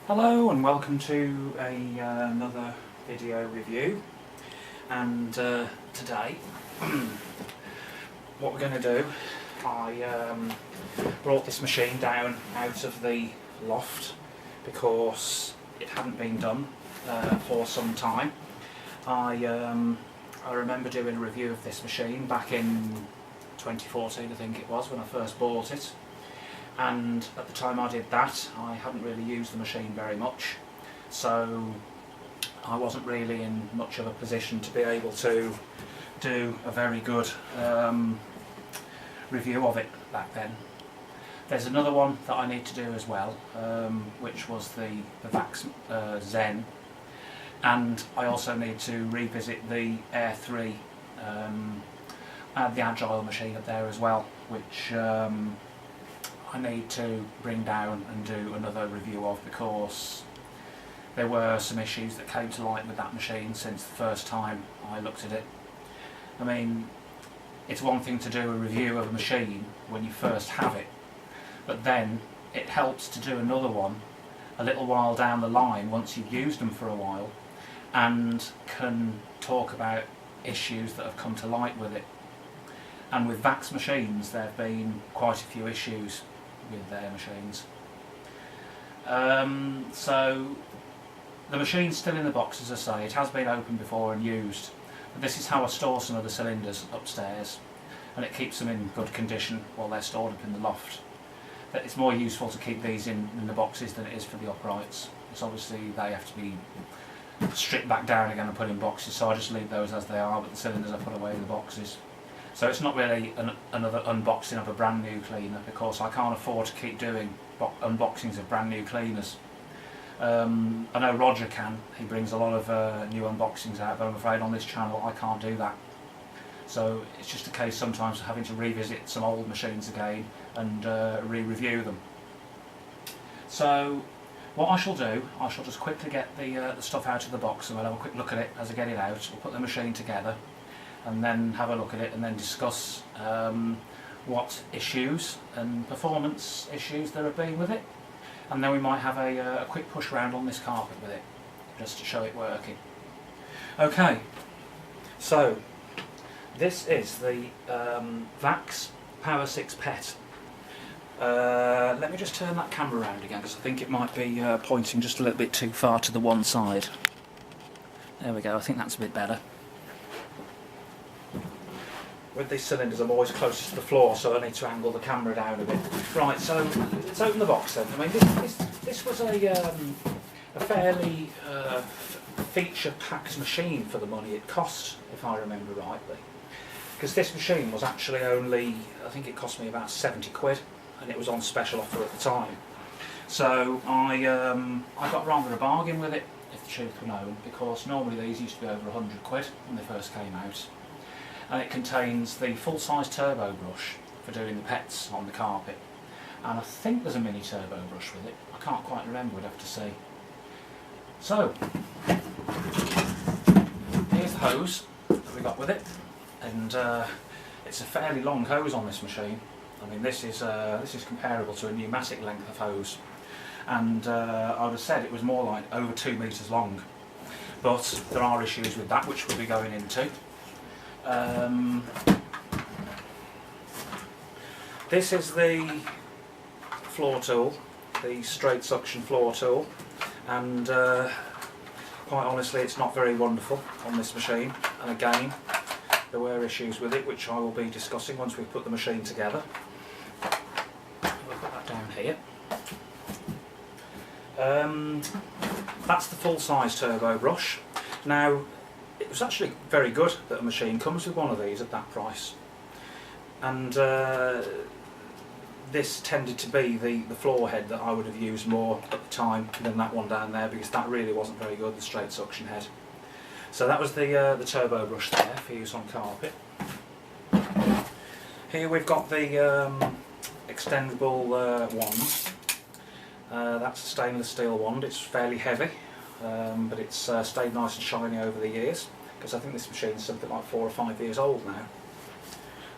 Hello and welcome to another video review, and today what we're going to do, I brought this machine down out of the loft because it hadn't been done for some time. I remember doing a review of this machine back in 2014, I think it was, when I first bought it. And at the time I did that, I hadn't really used the machine very much, so I wasn't really in much of a position to be able to do a very good review of it back then. There's another one that I need to do as well, which was the Vax Zen, and I also need to revisit the Air 3, the Agile machine up there as well, which I need to bring down and do another review of, because there were some issues that came to light with that machine since the first time I looked at it. I mean, it's one thing to do a review of a machine when you first have it, but then it helps to do another one a little while down the line once you've used them for a while and can talk about issues that have come to light with it. And with Vax machines there have been quite a few issues with their machines. So the machine's still in the box, as I say. It has been opened before and used, but this is how I store some of the cylinders upstairs, and it keeps them in good condition while they're stored up in the loft. But it's more useful to keep these in the boxes than it is for the uprights. It's obviously they have to be stripped back down again and put in boxes, so I just leave those as they are, but the cylinders I put away in the boxes. So it's not really another unboxing of a brand new cleaner, because I can't afford to keep doing unboxings of brand new cleaners. I know Roger can, he brings a lot of new unboxings out, but I'm afraid on this channel I can't do that. So it's just a case sometimes of having to revisit some old machines again and re-review them. So what I shall do, I shall just quickly get the stuff out of the box, and we'll have a quick look at it as I get it out. We'll put the machine together and then have a look at it and then discuss what issues and performance issues there have been with it, and then we might have a quick push round on this carpet with it just to show it working. Okay, so this is the Vax Power 6 PET. Let me just turn that camera around again, because I think it might be pointing just a little bit too far to the one side. There we go, I think that's a bit better. With these cylinders I'm always closest to the floor, so I need to angle the camera down a bit. Right, so let's open the box then. I mean, this was a fairly feature-packed machine for the money it cost, if I remember rightly. Because this machine was actually only, I think it cost me about 70 quid, and it was on special offer at the time. So I got rather a bargain with it, if the truth were known, because normally these used to be over 100 quid when they first came out. And it contains the full-size turbo brush for doing the pets on the carpet, and I think there's a mini turbo brush with it. I can't quite remember, we'd have to see. So here's the hose that we got with it, and it's a fairly long hose on this machine. I mean, this is comparable to a pneumatic length of hose, and I would have said it was more like over 2 metres long, but there are issues with that which we'll be going into. This is the floor tool, the straight suction floor tool, and quite honestly it's not very wonderful on this machine, and again there were issues with it which I will be discussing once we've put the machine together. We'll put that down here. That's the full-size turbo brush. Now, it was actually very good that a machine comes with one of these at that price, and this tended to be the floor head that I would have used more at the time than that one down there, because that really wasn't very good, the straight suction head. So that was the turbo brush there for use on carpet. Here we've got the extendable wand. That's a stainless steel wand. It's fairly heavy, but it's stayed nice and shiny over the years, because I think this machine is something like 4 or 5 years old now.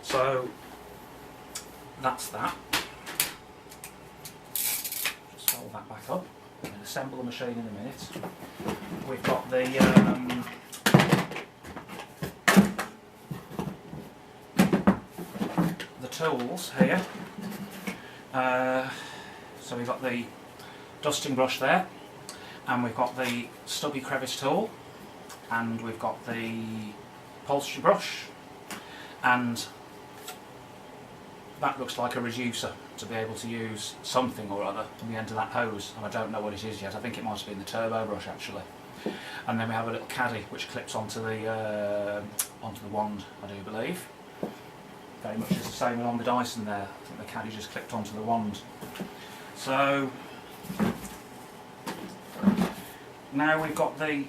So that's that. Just fold that back up. We'll assemble the machine in a minute. We've got the tools here. So we've got the dusting brush there, and we've got the stubby crevice tool, and we've got the upholstery brush, and that looks like a reducer to be able to use something or other on the end of that hose, and I don't know what it is yet. I think it might have been the turbo brush actually. And then we have a little caddy which clips onto the wand, I do believe. Very much as the same on the Dyson there. I think the caddy just clipped onto the wand. So now we've got the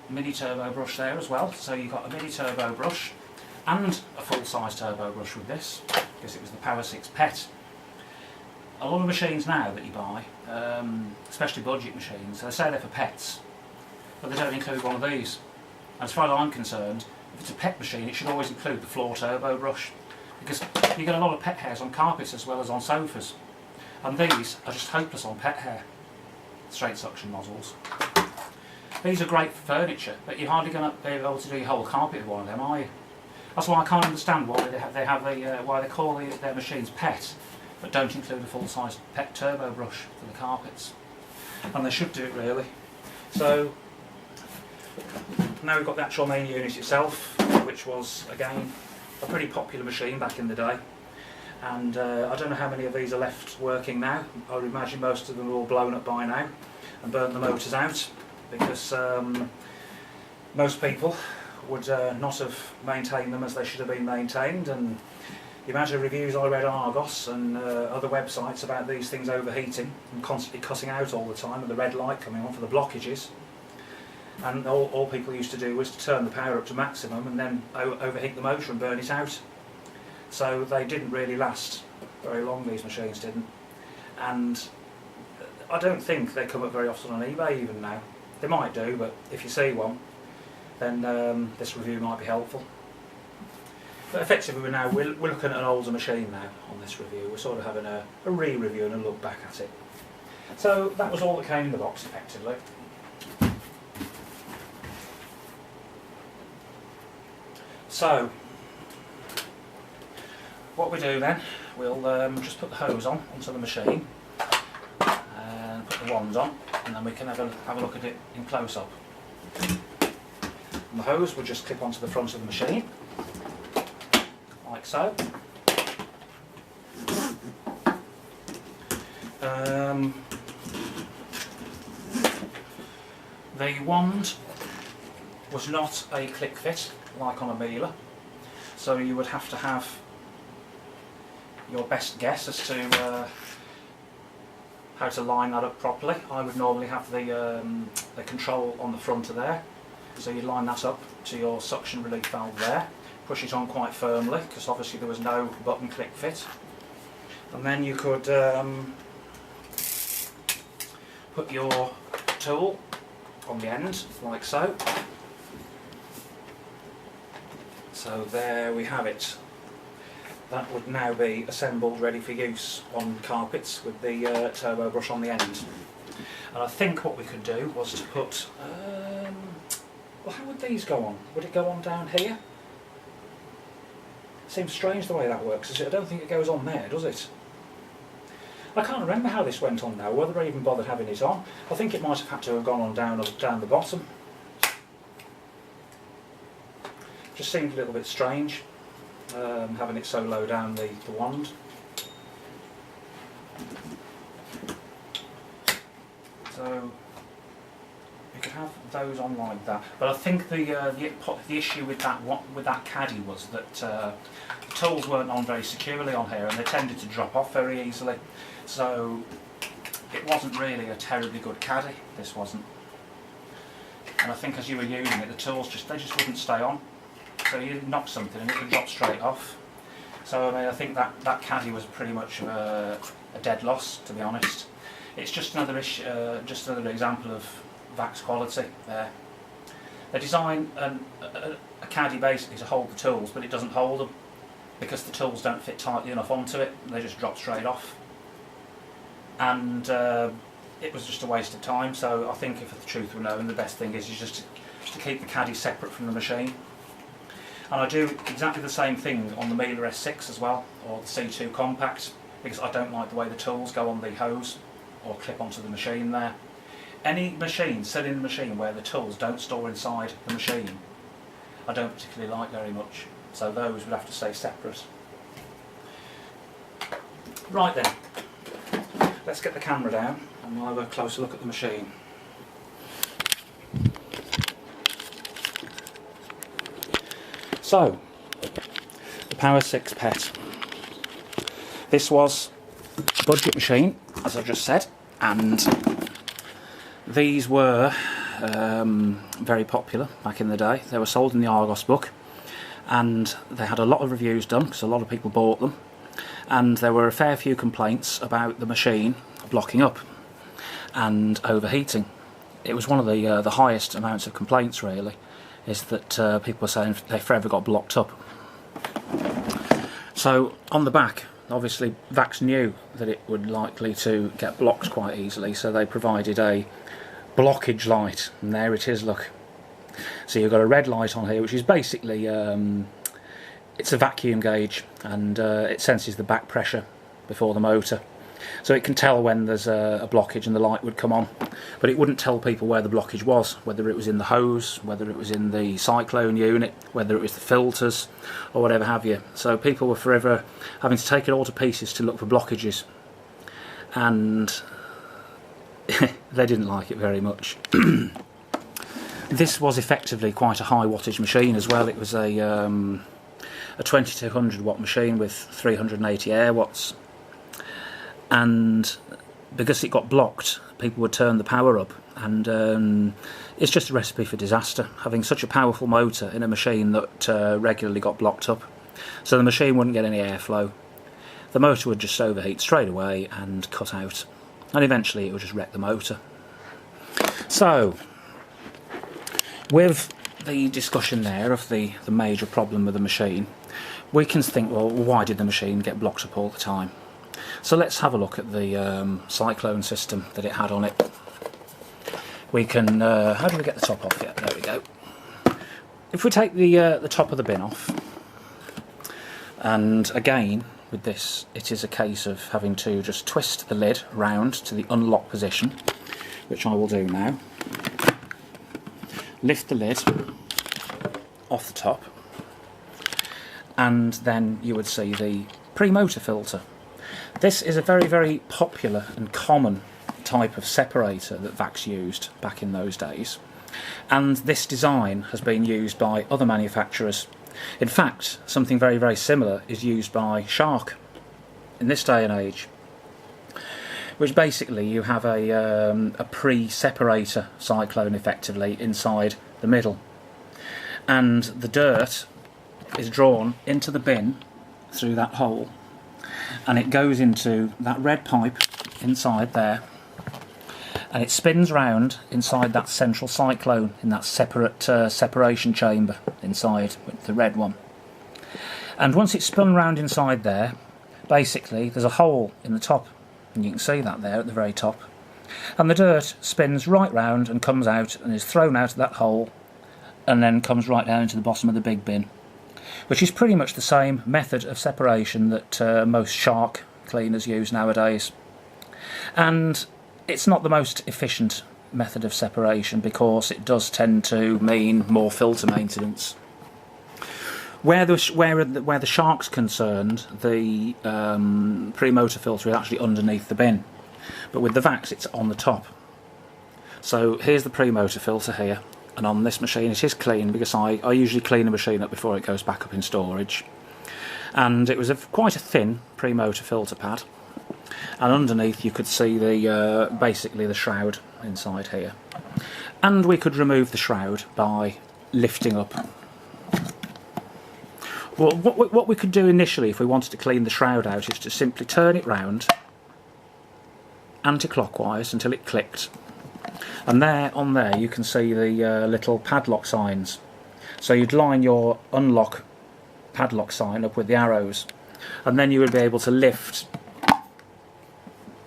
mini turbo brush there as well. So you've got a mini turbo brush and a full-size turbo brush with this, because it was the Power 6 PET. A lot of machines now that you buy, especially budget machines, they say they're for pets, but they don't include one of these. As far as I'm concerned, if it's a pet machine, it should always include the floor turbo brush, because you get a lot of pet hairs on carpets as well as on sofas, and these are just hopeless on pet hair. Straight suction nozzles. These are great for furniture, but you're hardly going to be able to do your whole carpet with one of them, are you? That's why I can't understand why why they call their machines PET, but don't include a full-size PET turbo brush for the carpets. And they should do it really. So now we've got the actual main unit itself, which was again a pretty popular machine back in the day. And I don't know how many of these are left working now. I would imagine most of them are all blown up by now and burnt the motors out, because most people would not have maintained them as they should have been maintained. And the amount of reviews I read on Argos and other websites about these things overheating and constantly cutting out all the time, and the red light coming on for the blockages, and all people used to do was to turn the power up to maximum and then overheat the motor and burn it out. So they didn't really last very long, these machines didn't. And I don't think they come up very often on eBay even now. They might do, but if you see one, then this review might be helpful. But effectively we're looking at an older machine now on this review. We're sort of having a re-review and a look back at it. So that was all that came in the box effectively. So what we do then, we'll just put the hose onto the machine and put the wand on, and then we can have a look at it in close-up. The hose will just clip onto the front of the machine, like so. The wand was not a click fit like on a Miele, so you would have to have your best guess as to how to line that up properly. I would normally have the control on the front of there. So you line that up to your suction relief valve there, push it on quite firmly, because obviously there was no button click fit. And then you could put your tool on the end, like so. So there we have it. That would now be assembled ready for use on carpets with the turbo brush on the end. And I think what we could do was to put well, how would these go on? Would it go on down here? Seems strange the way that works. I don't think it goes on there, does it? I can't remember how this went on now, whether I even bothered having it on. I think it might have had to have gone on down the bottom. Just seemed a little bit strange, having it so low down the wand. So you could have those on like that, but I think the issue with that caddy was that the tools weren't on very securely on here, and they tended to drop off very easily. So it wasn't really a terribly good caddy. This wasn't, and I think as you were using it, the tools just wouldn't stay on. So you knock something and it would drop straight off. So I mean, I think that caddy was pretty much a dead loss, to be honest. It's just another example of Vax quality there. They design a caddy basically to hold the tools, but it doesn't hold them because the tools don't fit tightly enough onto it. They just drop straight off. And it was just a waste of time. So I think, if the truth were known, the best thing is just to keep the caddy separate from the machine. And I do exactly the same thing on the Miele S6 as well, or the C2 Compact, because I don't like the way the tools go on the hose or clip onto the machine there. Any machine, selling machine, where the tools don't store inside the machine, I don't particularly like very much. So those would have to stay separate. Right then, let's get the camera down and we'll have a closer look at the machine. So, the Power 6 PET. This was a budget machine, as I've just said, and these were very popular back in the day. They were sold in the Argos book, and they had a lot of reviews done because a lot of people bought them, and there were a fair few complaints about the machine blocking up and overheating. It was one of the highest amounts of complaints, really, is that people were saying they forever got blocked up. So on the back, obviously Vax knew that it would likely to get blocked quite easily, so they provided a blockage light, and there it is, look. So you've got a red light on here, which is basically it's a vacuum gauge, and it senses the back pressure before the motor, so it can tell when there's a blockage and the light would come on, but it wouldn't tell people where the blockage was, whether it was in the hose, whether it was in the Cyclone unit, whether it was the filters or whatever have you. So people were forever having to take it all to pieces to look for blockages, and they didn't like it very much. This was effectively quite a high wattage machine as well. It was a 2200 watt machine with 380 air watts, and because it got blocked, people would turn the power up, and it's just a recipe for disaster, having such a powerful motor in a machine that regularly got blocked up. So the machine wouldn't get any airflow, the motor would just overheat straight away and cut out, and eventually it would just wreck the motor. So, with the discussion there of the major problem with the machine, we can think, well, why did the machine get blocked up all the time? So let's have a look at the Cyclone system that it had on it. We can, how do we get the top off yet? There we go. If we take the top of the bin off, and again with this it is a case of having to just twist the lid round to the unlock position, which I will do now. Lift the lid off the top, and then you would see the pre-motor filter. This is a very, very popular and common type of separator that Vax used back in those days, and this design has been used by other manufacturers. In fact, something very, very similar is used by Shark in this day and age, which basically you have a pre-separator Cyclone effectively inside the middle, and the dirt is drawn into the bin through that hole, and it goes into that red pipe inside there, and it spins round inside that central Cyclone in that separate separation chamber inside with the red one. And once it's spun round inside there, basically there's a hole in the top, and you can see that there at the very top, and the dirt spins right round and comes out and is thrown out of that hole, and then comes right down into the bottom of the big bin, which is pretty much the same method of separation that most Shark cleaners use nowadays. And it's not the most efficient method of separation because it does tend to mean more filter maintenance. Where the Shark's concerned, the pre-motor filter is actually underneath the bin, but with the Vax it's on the top. So here's the pre-motor filter here, and on this machine it is clean because I usually clean a machine up before it goes back up in storage, and it was quite a thin pre-motor filter pad, and underneath you could see the basically the shroud inside here, and we could remove the shroud by lifting up. Well, what we could do initially if we wanted to clean the shroud out is to simply turn it round anti-clockwise until it clicked, and on there you can see the little padlock signs. So you'd line your unlock padlock sign up with the arrows, and then you would be able to lift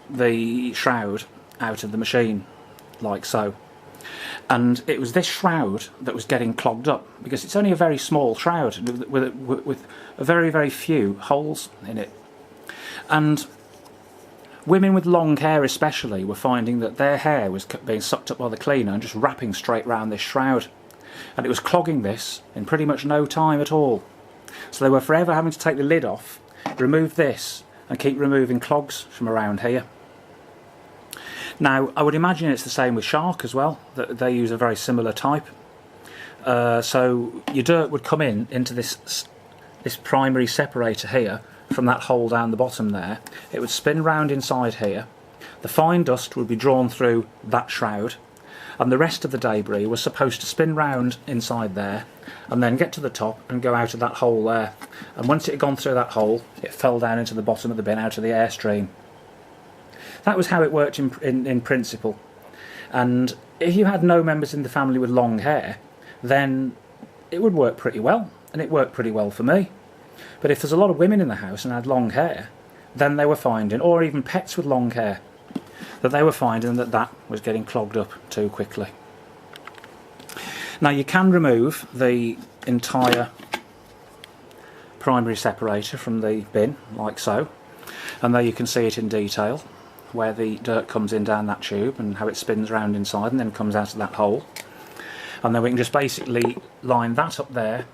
the shroud out of the machine, like so. And it was this shroud that was getting clogged up, because it's only a very small shroud with a very, very few holes in it. And women with long hair especially were finding that their hair was being sucked up by the cleaner and just wrapping straight round this shroud. And it was clogging this in pretty much no time at all. So they were forever having to take the lid off, remove this, and keep removing clogs from around here. Now, I would imagine it's the same with shark as well, that they use a very similar type. So your dirt would come into this primary separator here, from that hole down the bottom there. It would spin round inside here. The fine dust would be drawn through that shroud, and the rest of the debris was supposed to spin round inside there and then get to the top and go out of that hole there. And once it had gone through that hole, it fell down into the bottom of the bin out of the airstream. That was how it worked in principle. And if you had no members in the family with long hair, then it would work pretty well, and it worked pretty well for me. But if there's a lot of women in the house and had long hair, then they were finding, or even pets with long hair, that they were finding that was getting clogged up too quickly. Now you can remove the entire primary separator from the bin, like so, and there you can see it in detail, where the dirt comes in down that tube and how it spins around inside and then comes out of that hole. And then we can just basically line that up there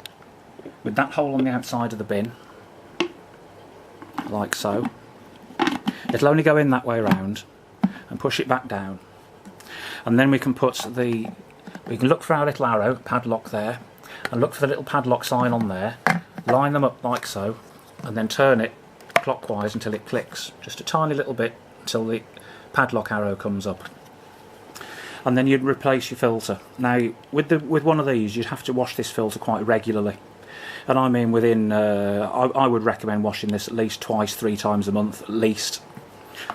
with that hole on the outside of the bin, like so. It'll only go in that way around, and push it back down. And then we can look for our little arrow padlock there, and look for the little padlock sign on there, line them up like so, and then turn it clockwise until it clicks, just a tiny little bit, until the padlock arrow comes up. And then you'd replace your filter. Now with one of these you'd have to wash this filter quite regularly, and I mean within I would recommend washing this at least twice, 3 times a month at least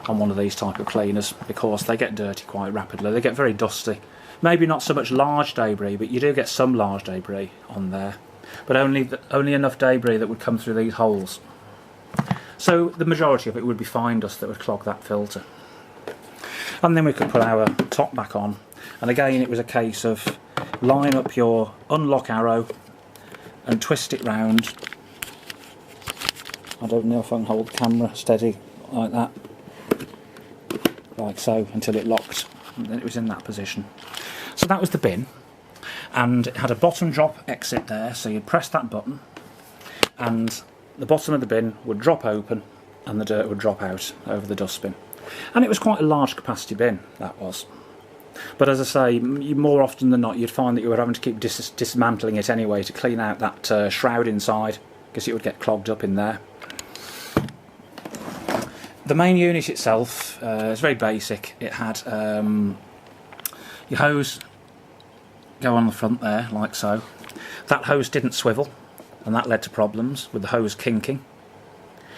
on one of these type of cleaners, because they get dirty quite rapidly. They get very dusty. Maybe not so much large debris, but you do get some large debris on there, but only enough debris that would come through these holes. So the majority of it would be fine dust that would clog that filter. And then we could put our top back on, and again it was a case of line up your unlock arrow and twist it round. I don't know if I can hold the camera steady like that, like so, until it locked, and then it was in that position. So that was the bin, and it had a bottom drop exit there, so you'd press that button and the bottom of the bin would drop open and the dirt would drop out over the dustbin. And it was quite a large capacity bin, that was. But as I say, more often than not you'd find that you were having to keep dismantling it anyway to clean out that shroud inside, because it would get clogged up in there. The main unit itself is very basic. It had your hose go on the front there, like so. That hose didn't swivel, and that led to problems with the hose kinking,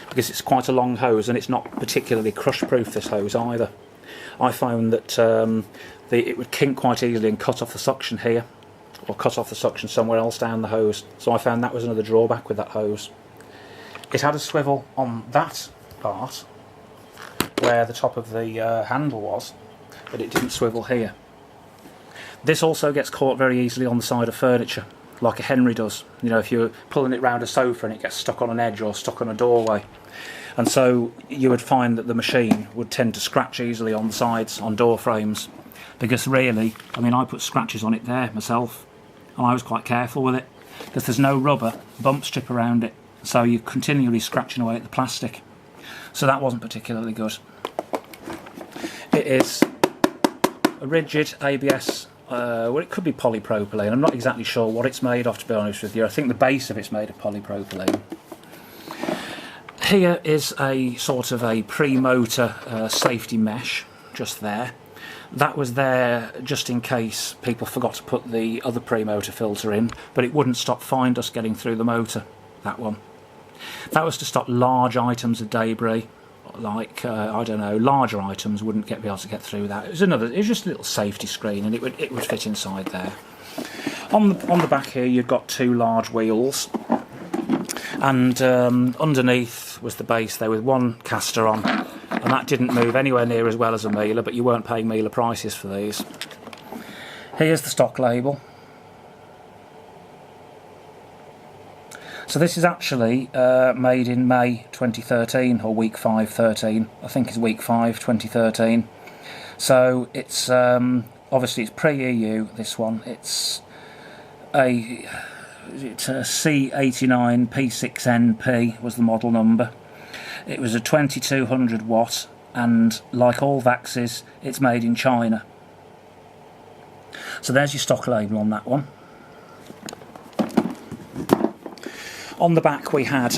because it's quite a long hose and it's not particularly crush proof, this hose either. I found that it would kink quite easily and cut off the suction here, or cut off the suction somewhere else down the hose, so I found that was another drawback with that hose. It had a swivel on that part where the top of the handle was, but it didn't swivel here. This also gets caught very easily on the side of furniture, like a Henry does. You know, if you're pulling it round a sofa and it gets stuck on an edge or stuck on a doorway. And so you would find that the machine would tend to scratch easily on the sides, on door frames, because really, I mean, I put scratches on it there myself, and I was quite careful with it, because there's no rubber bump strip around it, so you're continually scratching away at the plastic. So that wasn't particularly good. It is a rigid ABS, well, it could be polypropylene. I'm not exactly sure what it's made of, to be honest with you. I think the base of it's made of polypropylene. Here is a sort of a pre-motor safety mesh just there. That was there just in case people forgot to put the other pre-motor filter in, but it wouldn't stop fine dust getting through the motor, that one. That was to stop large items of debris, like I don't know, larger items wouldn't be able to get through that. It was just a little safety screen, and it would fit inside there. On the back here you've got 2 large wheels, and underneath was the base there with one caster on and that didn't move anywhere near as well as a Miele, but you weren't paying Miele prices for these. Here's the stock label. So this is actually made in May 2013, or week 5 13. I think it's week 5 2013. So it's obviously it's pre-EU. This one, it's a C89-P6N-P was the model number. It was a 2200 watt, and like all Vaxes, it's made in China. So there's your stock label on that one. On the back we had,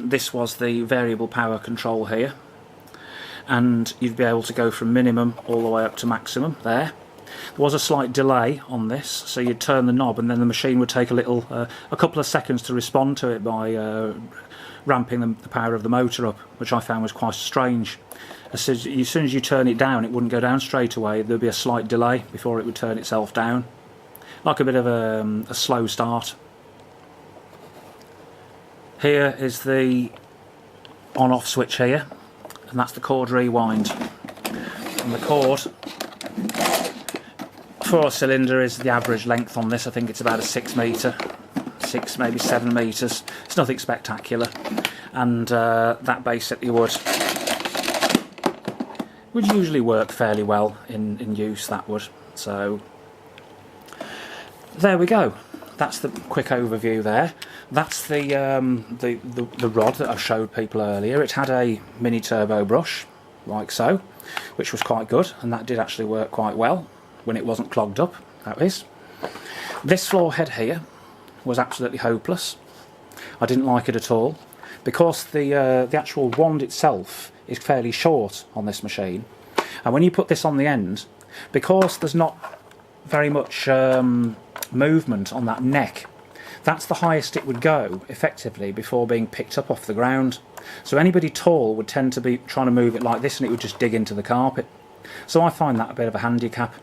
this was the variable power control here, and you'd be able to go from minimum all the way up to maximum there. There was a slight delay on this, so you'd turn the knob and then the machine would take a couple of seconds to respond to it by ramping the power of the motor up, which I found was quite strange. As soon as you turn it down, it wouldn't go down straight away. There'd be a slight delay before it would turn itself down, like a bit of a slow start. Here is the on-off switch here, and that's the cord rewind. And the cord for a cylinder is the average length on this. I think it's about a 6 metre, 6 maybe 7 metres. It's nothing spectacular, and that basically would usually work fairly well in use. That would. So there we go. That's the quick overview there. That's the rod that I showed people earlier. It had a mini turbo brush, like so, which was quite good, and that did actually work quite well when it wasn't clogged up, that is. This floor head here was absolutely hopeless. I didn't like it at all, because the actual wand itself is fairly short on this machine, and when you put this on the end, because there's not very much movement on that neck, that's the highest it would go effectively before being picked up off the ground. So anybody tall would tend to be trying to move it like this, and it would just dig into the carpet. So I find that a bit of a handicap.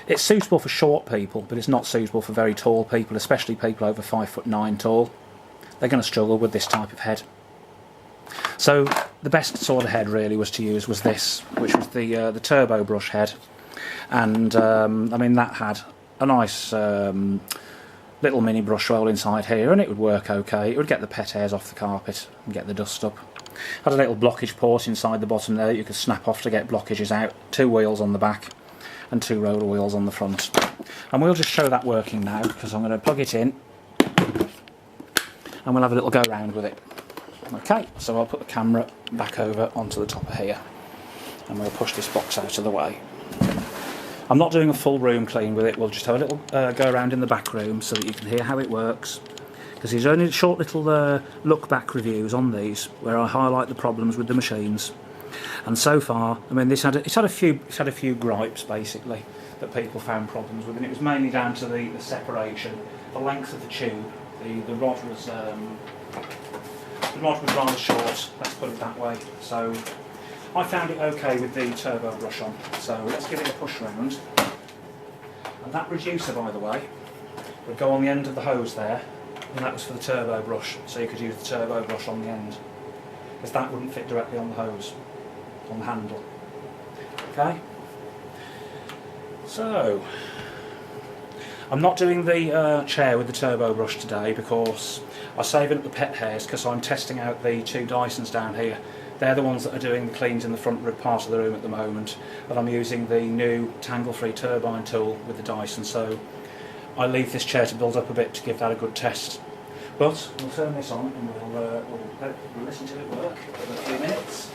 It's suitable for short people, but it's not suitable for very tall people, especially people over 5'9" tall. They're going to struggle with this type of head. So the best sort of head really was this, which was the turbo brush head, and I mean that had a nice little mini brush roll inside here, and it would work okay. It would get the pet hairs off the carpet and get the dust up. Had a little blockage port inside the bottom there you could snap off to get blockages out. 2 wheels on the back and 2 roller wheels on the front. And we'll just show that working now, because I'm going to plug it in and we'll have a little go round with it. Okay, so I'll put the camera back over onto the top of here, and we'll push this box out of the way. I'm not doing a full room clean with it. We'll just have a little go around in the back room so that you can hear how it works, because there's only short little look back reviews on these where I highlight the problems with the machines. And so far, I mean, it's had a few gripes basically that people found problems with, and it was mainly down to the separation, the length of the tube. The rod was rather short, let's put it that way. So I found it okay with the turbo brush on, so let's give it a push round. And that reducer, by the way, would go on the end of the hose there, and that was for the turbo brush, so you could use the turbo brush on the end, because that wouldn't fit directly on the hose, on the handle. Okay? So, I'm not doing the chair with the turbo brush today, because I'm saving up the pet hairs, because I'm testing out the 2 Dysons down here. They're the ones that are doing the cleans in the front part of the room at the moment, but I'm using the new tangle-free turbine tool with the Dyson, so I leave this chair to build up a bit to give that a good test. But we'll turn this on and we'll listen to it work for a few minutes.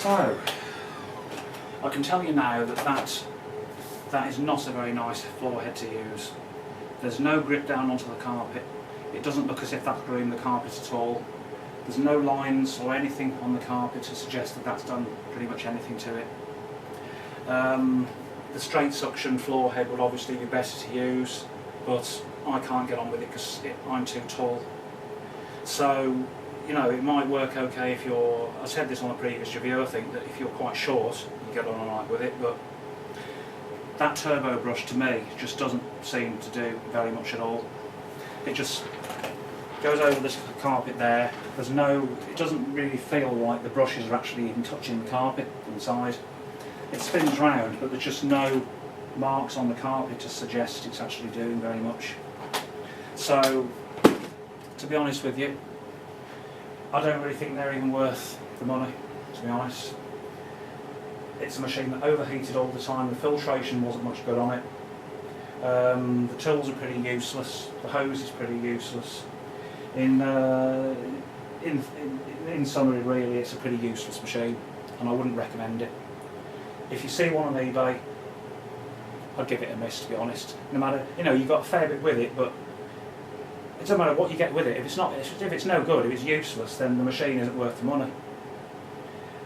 So, I can tell you now that is not a very nice floor head to use. There's no grip down onto the carpet. It doesn't look as if that's groomed the carpet at all. There's no lines or anything on the carpet to suggest that that's done pretty much anything to it. The straight suction floor head would obviously be better to use, but I can't get on with it because I'm too tall. So, you know, it might work okay if you're, I said this on a previous review, I think that if you're quite short, you get on alright with it, but that turbo brush to me just doesn't seem to do very much at all. It just goes over this carpet there. It doesn't really feel like the brushes are actually even touching the carpet inside. It spins round, but there's just no marks on the carpet to suggest it's actually doing very much. So, to be honest with you, I don't really think they're even worth the money, to be honest. It's a machine that overheated all the time, the filtration wasn't much good on it. The tools are pretty useless, the hose is pretty useless. In summary, really, it's a pretty useless machine, and I wouldn't recommend it. If you see one on eBay, I'd give it a miss, to be honest. No matter, you know, you've got a fair bit with it, but it doesn't matter what you get with it. If it's no good, if it's useless, then the machine isn't worth the money.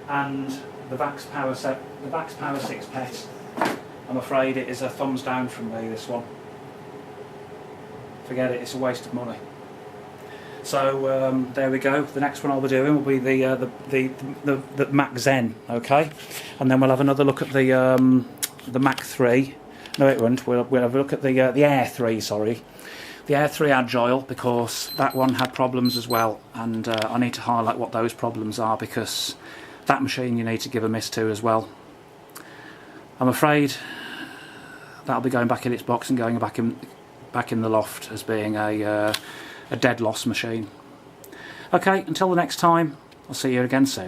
And the Vax Power 6 PET, I'm afraid it is a thumbs down from me, this one. Forget it, it's a waste of money. So there we go. The next one I'll be doing will be the Mac Zen, okay? And then we'll have another look at the Mac 3. No, it won't. We'll have a look at the Air 3, sorry. The Air 3 Agile, because that one had problems as well, and I need to highlight what those problems are, because that machine you need to give a miss to as well. I'm afraid that'll be going back in its box and going back in the loft as being a dead loss machine. Okay, until the next time, I'll see you again soon.